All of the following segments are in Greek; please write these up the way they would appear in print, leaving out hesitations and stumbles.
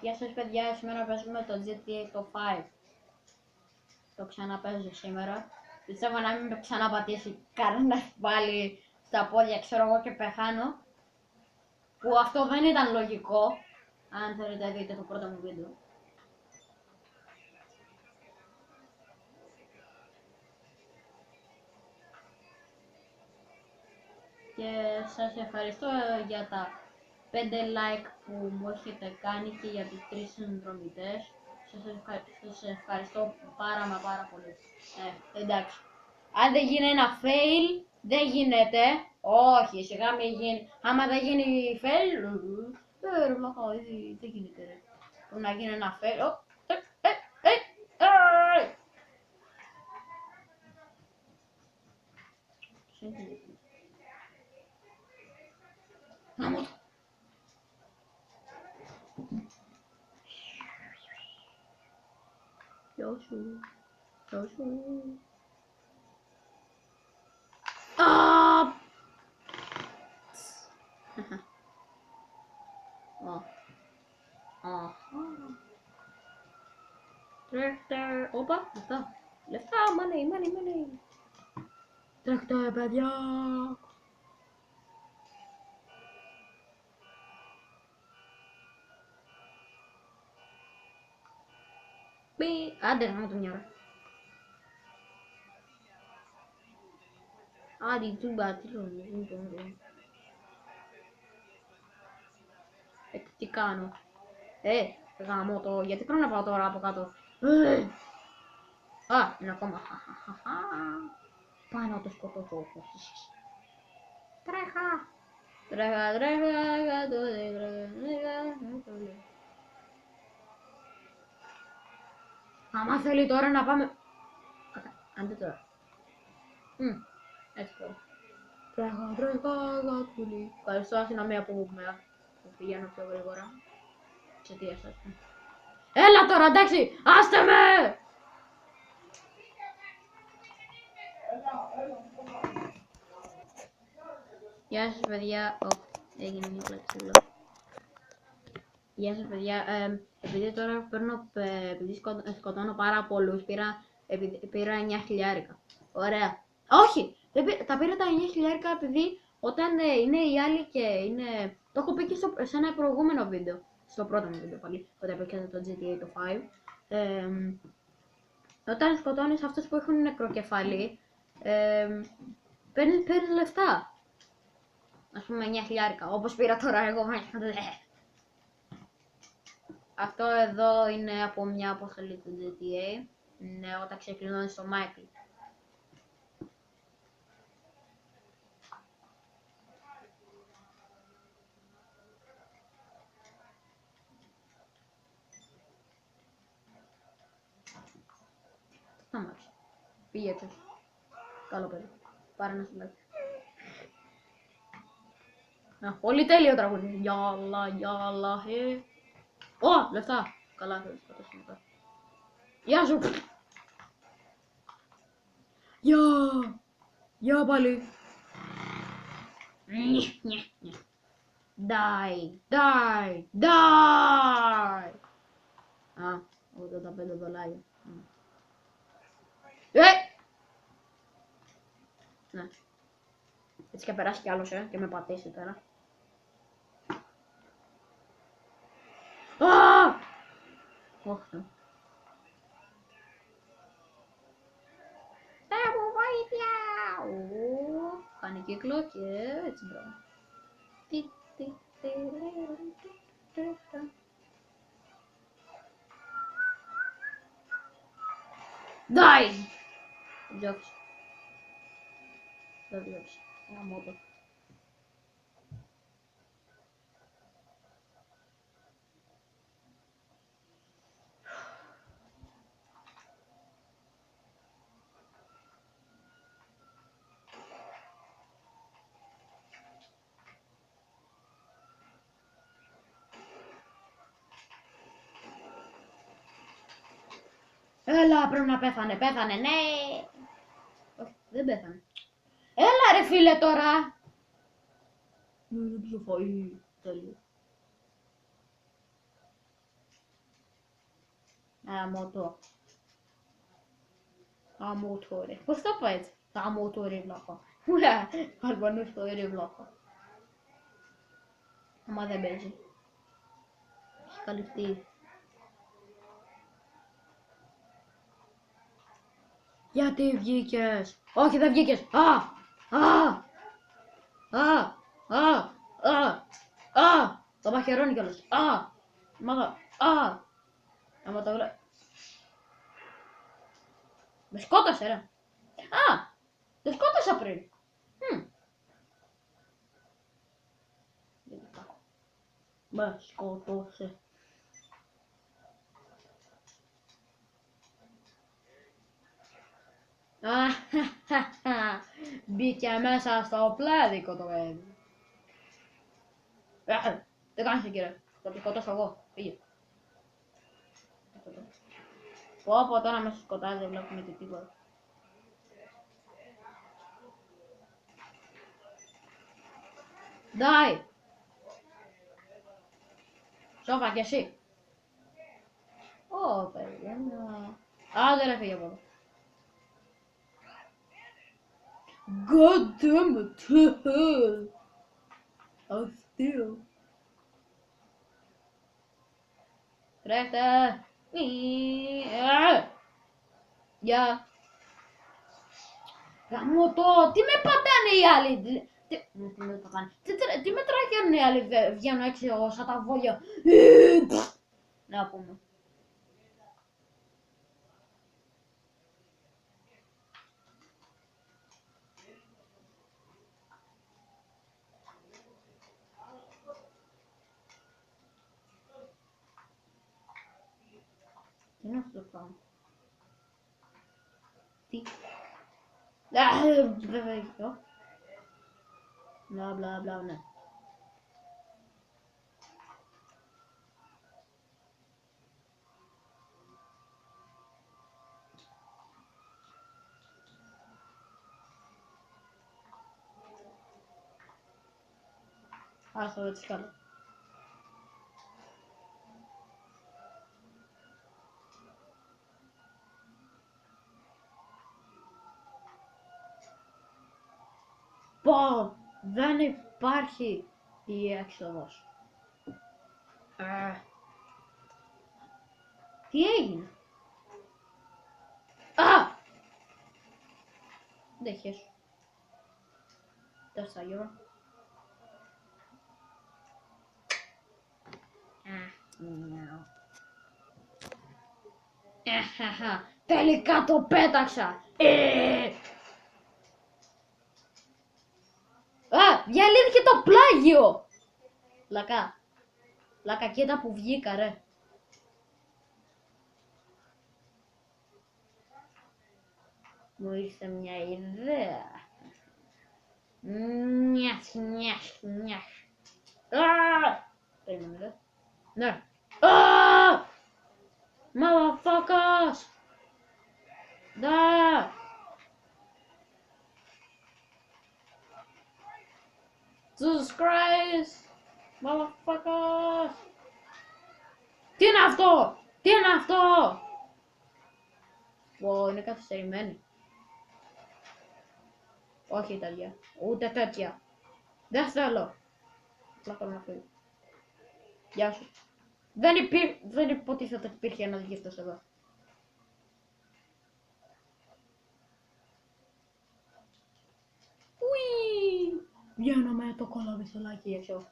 Γεια σας παιδιά, σήμερα παίζουμε το GTA το 5. Το ξαναπαίζω σήμερα. Πιστεύω να μην με ξαναπατήσει κανένα πάλι στα πόδια, ξέρω εγώ, και πεθάνω. Που αυτό δεν ήταν λογικό. Αν θέλετε δείτε το πρώτο μου βίντεο. Και σας ευχαριστώ για τα 5 like που μου έχετε κάνει και για τους 3 συνδρομητές. Σας ευχαριστώ πάρα πολύ. Εντάξει. Αν δεν γίνει ένα fail, δεν γίνεται. Όχι, σιγά μην γίνει. Άμα δεν γίνει fail, ρε βλάχα, δεν γίνεται ρε. Πρέπει να γίνει ένα fail. Γάμο το. Γεια σου. Γεια σου. Τρέχτε. Όπα, λεφτά. Λεφτά, money. Τρέχτε, παιδιά. Άντε, να το μια ώρα. Άντε, τσούμπα, τι κάνω. Γάμω το, γιατί πρέπει να πάω τώρα από κάτω. Είναι ακόμα. Πάω να το σκοτώσω. Τρέχα. Άμα θέλει τώρα να πάμε. Άντε τώρα. Έτσι πω. Τρέχα, γατούλη. Ευχαριστώ, αστυνομία που πηγαίνω πιο γρήγορα. Εξαιτίας σας. Έλα τώρα, εντάξει, άστε με! Γεια σας παιδιά. Έγινε μια κλατσούλα. Γεια σας παιδιά. Επειδή τώρα επειδή σκοτώνω πάρα πολλούς, πήρα 9 χιλιάρικα. Ωραία. Όχι! Τα πήρα τα 9 χιλιάρικα επειδή όταν είναι οι άλλοι και είναι... Το έχω πει και σε ένα προηγούμενο βίντεο. Στο πρώτο μου βίντεο πάλι, όταν έπαιξα το GTA το 5. Όταν σκοτώνεις αυτούς που έχουν νεκροκεφαλή, παίρνεις λεφτά. Ας πούμε 9 χιλιάρικα, όπως πήρα τώρα εγώ. Αυτό εδώ είναι από μια αποστολή του GTA. Ναι, όταν ξεκλειδώνεις το Μάικλ. Σταμάτησε. Πήγε έξω. Καλό παιδί. Πάρε ένα σουλάκι. Πολύ τέλειο τραγούδι. Γιάλα, λεφτά. Καλά, θα σκοτώσω μετά. Γεια σου. Γεια πάλι. Die. 85 δολάρια. Ναι. Έτσι και περάσει κι άλλος και με πατήσει τώρα. Όχι. Μου βοήθεια! Κάνει κύκλο και έτσι μπράβο. Die! Διώξε. Δεν διώξε. Γαμώ το. Έλα, πρέπει να πέθανε, ναι! Όχι, δεν πέθανε. Έλα ρε φίλε τώρα! Δεν ψοφάει, τέλειο. Αμότορε. Πώς το πω έτσι. Αμότορε βλάχο. Ουρα, Αλβανός το έρε βλάχο. Άμα δεν παίζει. Έχει καλυφθεί. Γιατί βγήκες. Όχι δεν βγήκες. Το μαχαιρώνει κιόλας. Μάγα. Άμα το βλέπει. Με σκότωσε ρε. Το σκότωσα πριν. Με σκότωσε. Μπήκε μέσα στο πλάδικο το παιδί. Δεν κάνεις εκεί ρε. Θα το σκοτώσω εγώ. Πήγε. Πω τώρα μέσα στο σκοτάδι δεν βλέπουμε και τίποτα. Ντάι! Σώπα κι εσύ. Ω, παιδιά. Άντε ρε φύγε από εδώ. God damn it! Αστείο. Τρέχτε! Γεια! Γαμώτο! Τι με πατάνε οι άλλοι! Τι με τρέχουν οι άλλοι, βγαίνω έξω εγώ σαν τα βόλια. Να πούμε. Τι είναι αυτό το πράγμα. Τι. Βέβαια έχει αυτό. Μπλα μπλα μπλα, ναι. Άστο έτσι καλό. Πω, δεν υπάρχει η έξοδος. Τι έγινε. Δεν χέσου. Τέσσερα γύρω. Τελικά το πέταξα. Διαλύθηκε το πλάγιο. Λακά. Λακά, κοίτα που βγήκα ρε. Μου ήρθε μια ιδέα. Νιάχ. Περίμενε ρε. Ναι. Motherfuckers! Да! Jesus Christ! Motherfuckers! Τι είναι αυτό! Τι είναι αυτό! Wow, είναι καθυστερημένη. Όχι τέτοια. Ούτε τέτοια. Δεν θέλω. Απλά θέλω να φύγω. Γεια σου. Δεν υποτίθεται ότι υπήρχε ένας γύφτος εδώ. Ουί! Βγαίνω με το κολοβιστολάκι έξω.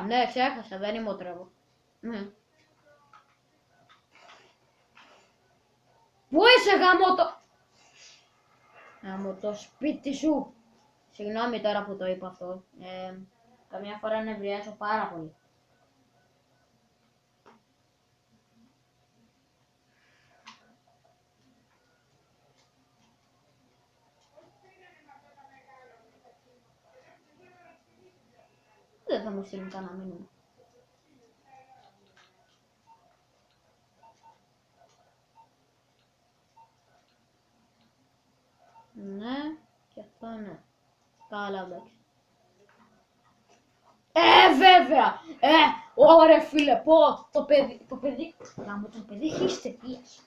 Ναι, ξέχασα, δεν είμαι ο Τρέβο. Πού είσαι γάμο το σπίτι σου. Συγγνώμη τώρα που το είπα αυτό. Καμιά φορά νευριάζω πάρα πολύ. Δεν θα μου στείλουν κανένα μήνυμα. Ναι, και αυτό ναι. Καλά, εντάξει. Βέβαια! Ωραία φίλε, πω, το παιδί, γάμο, το παιδί έχει ιστορίες.